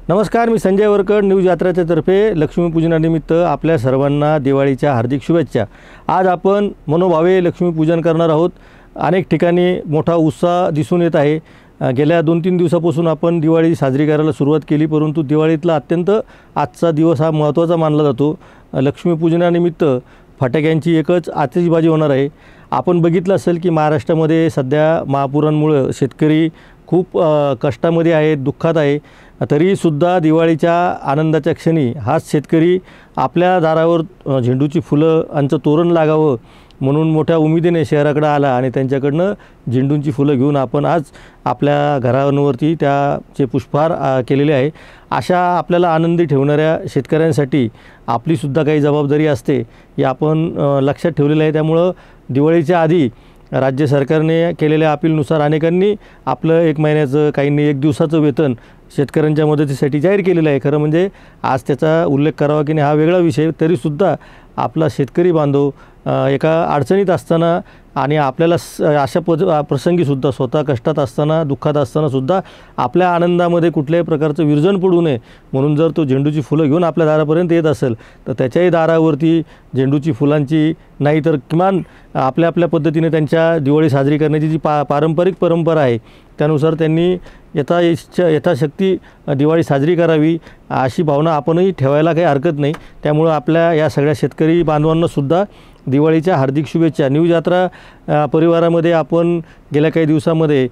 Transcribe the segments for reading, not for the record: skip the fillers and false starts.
नमस्कार, मी संजय वरकड. न्यूज यात्राच्या तर्फे लक्ष्मीपूजनानिमित्त आपल्या सर्वांना दिवाळीच्या हार्दिक शुभेच्छा. आज आपण मनोभावे लक्ष्मीपूजन करणार आहोत. अनेक ठिकाणी मोठा उत्साह दिसून येत आहे. गेल्या 2-3 दिवसापासून आपण दिवाळी साजरी करायला सुरुवात केली, परंतु दिवाळीतला अत्यंत आजचा दिवस हा महत्त्वाचा मानला जातो. लक्ष्मीपूजनानिमित्त फटाक्यांची एकच आतिषबाजी होणार आहे. आपण बघितलं असेल की महाराष्ट्रामध्ये सध्या महापुरांमुळे शेतकरी खूप कष्टामध्ये आहेत, दुःखात आहे. तरीसुद्धा दिवाळीच्या आनंदाच्या क्षणी हाच शेतकरी आपल्या दारावर झेंडूची फुलांचं तोरण लागावं म्हणून मोठ्या उमेदीने शहराकडे आला आणि त्यांच्याकडनं झेंडूंची फुलं घेऊन आपण आज आपल्या घरांवरती त्याचे पुष्पहार केलेले आहे. अशा आपल्याला आनंदी ठेवणाऱ्या शेतकऱ्यांसाठी आपलीसुद्धा काही जबाबदारी असते हे आपण लक्षात ठेवलेलं आहे. त्यामुळं दिवाळीच्या आधी राज्य सरकारने केलेल्या अपीलनुसार अनेकांनी आपलं 1 महिन्याचं, काहींनी 1 दिवसाचं वेतन शेतकऱ्यांच्या मदतीसाठी जाहीर केलेलं आहे. खरं म्हणजे आज त्याचा उल्लेख करावा की नाही हा वेगळा विषय. तरीसुद्धा आपला शेतकरी बांधव एका अडचणीत असताना आणि आपल्याला अशा प्रसंगीसुद्धा स्वतः कष्टात असताना, दुःखात असतानासुद्धा आपल्या आनंदामध्ये कुठल्याही प्रकारचं विरजण पडू नये म्हणून जर तो झेंडूची फुलं घेऊन आपल्या दारापर्यंत येत असेल तर त्याच्याही दारावरती झेंडूची फुलांची नाही तर किमान आपल्या पद्धतीने त्यांच्या दिवाळी साजरी करण्याची जी पारंपरिक परंपरा आहे त्यानुसार त्यांनी यथाशक्ती दिवाळी साजरी करावी अशी भावना आपणही ठेवायला काही हरकत नाही. त्यामुळं आपल्या या सगळ्या शेतकरी बांधवांनासुद्धा दिवाळीच्या हार्दिक शुभेच्छा. न्यूज यात्रा परिवारामध्ये आपण गेल्या काही दिवसामध्ये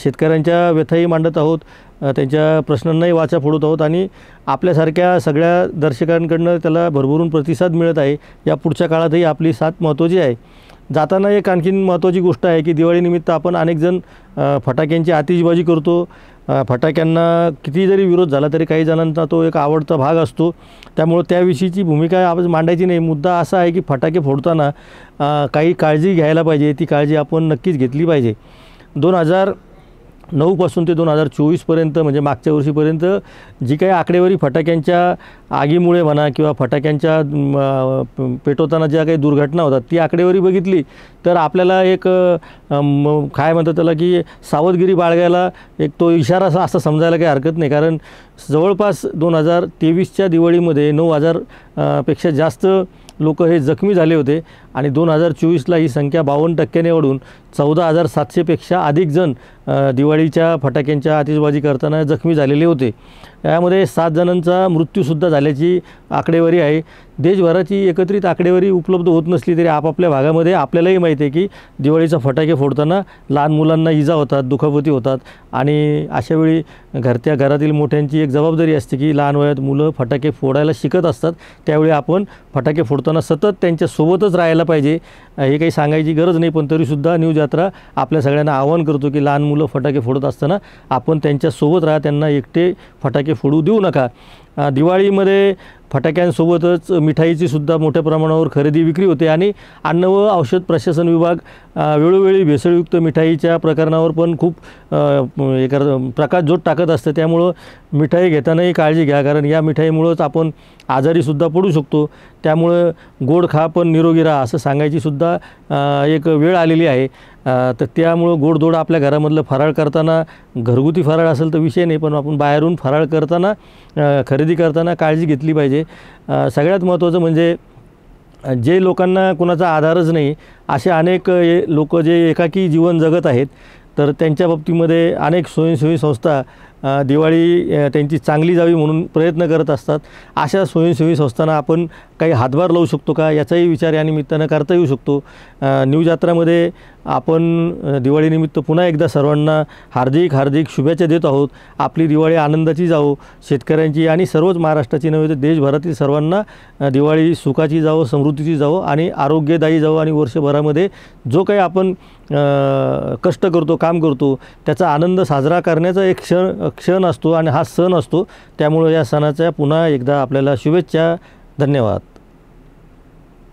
शेतकऱ्यांच्या व्यथाही मांडत आहोत, त्यांच्या प्रश्नांनाही वाचा फोडत आहोत आणि आपल्यासारख्या सगळ्या दर्शकांकडनं त्याला भरभरून प्रतिसाद मिळत आहे. या पुढच्या काळातही आपली साथ महत्त्वाची आहे. जाताना एक आणखीन महत्त्वाची गोष्ट आहे की दिवाळीनिमित्त आपण अनेकजण फटाक्यांची आतिषबाजी करतो. फटाक्यांना किती जरी विरोध झाला तरी काही जणांचा तो एक आवडता भाग असतो. त्यामुळं त्याविषयीची भूमिका आज मांडायची नाही. मुद्दा असा आहे की फटाके फोडताना काही काळजी घ्यायला पाहिजे. ती काळजी आपण नक्कीच घेतली पाहिजे. 2009 पासून ते 2024पर्यंत म्हणजे मागच्या वर्षीपर्यंत जी काही आकडेवारी फटाक्यांच्या आगीमुळे म्हणा किंवा फटाक्यांच्या पेटवताना ज्या काही दुर्घटना होतात ती आकडेवारी बघितली तर आपल्याला एक काय म्हणतात त्याला की सावधगिरी बाळगायला एक तो इशारा असं समजायला काही हरकत नाही. कारण जवळपास 2023च्या दिवाळीमध्ये 9000 पेक्षा जास्त लोक हे जखमी झाले होते आणि 2024ला ही संख्या 52% वाढून 14,700पेक्षा अधिक जण दिवाळीच्या फटाक्यांच्या आतिषबाजी करताना जखमी झालेले होते. यामध्ये 7 जणांचा मृत्यूसुद्धा झाल्याची आकडेवारी आहे. देशभराची एकत्रित आकडेवारी उपलब्ध होत नसली तरी आपापल्या भागामध्ये आपल्यालाही माहिती आहे की दिवाळीचा फटाके फोडताना लहान मुलांना इजा होतात, दुखापती होतात आणि अशावेळी घरातील मोठ्यांची एक जबाबदारी असते की लहान वयात मुलं फटाके फोडायला शिकत असतात. त्यावेळी आपण फटाके फोडताना सतत त्यांच्यासोबतच राहायला पाहिजे. हे काही सांगायची गरज नाही, पण तरीसुद्धा न्यूज यात्रा आपल्या सगळ्यांना आवाहन करतो की लहान मुलं फटाके फोडत असताना आपण त्यांच्यासोबत राहा, त्यांना एकटे फटाके फोडू देऊ नका. दिवाळीमध्ये फटाक्यांसोबतच मिठाईची सुद्धा मोठ्या प्रमाणावर खरेदी विक्री होते आणि अन्न व औषध प्रशासन विभाग वेळोवेळी भेसळयुक्त मिठाईच्या प्रकरणावर पण खूप प्रकाशझोत टाकत असतं. त्यामुळं मिठाई घेतानाही काळजी घ्या, कारण या मिठाईमुळंच आपण आजारीसुद्धा पडू शकतो. त्यामुळं गोड खा पण निरोगी राहा असं सांगायचीसुद्धा एक वेळ आलेली आहे. तर त्यामुळं गोडधोड आपल्या घरामधलं फराळ करताना, घरगुती फराळ असेल तर विषय नाही, पण आपण बाहेरून फराळ करताना, खरेदी करताना काळजी घेतली पाहिजे. सगळ्यात महत्त्वाचं म्हणजे जे लोकांना कुणाचा आधारच नाही असे अनेक लोक जे एकाकी जीवन जगत आहेत तर त्यांच्या बाबतीमध्ये अनेक स्वयंसेवी संस्था दिवाळी त्यांची चांगली जावी म्हणून प्रयत्न करत असतात. अशा स्वयंसेवी संस्थांना आपण काही हातभार लावू शकतो का याचाही विचार या निमित्तानं करता येऊ शकतो. न्यूज यात्रामध्ये आपण दिवाळीनिमित्त पुन्हा एकदा सर्वांना हार्दिक शुभेच्छा देत आहोत. आपली दिवाळी आनंदाची जावो, शेतकऱ्यांची आणि सर्वच महाराष्ट्राची नव्हे तर देशभरातील सर्वांना दिवाळी सुखाची जावो, समृद्धीची जावो आणि आरोग्यदायी जावो आणि वर्षभरामध्ये जो काही आपण कष्ट करतो, काम करतो त्याचा आनंद साजरा करण्याचा एक क्षण असतो आणि हा सण असतो. त्यामुळे या सणाच्या पुन्हा एकदा आपल्याला शुभेच्छा. धन्यवाद.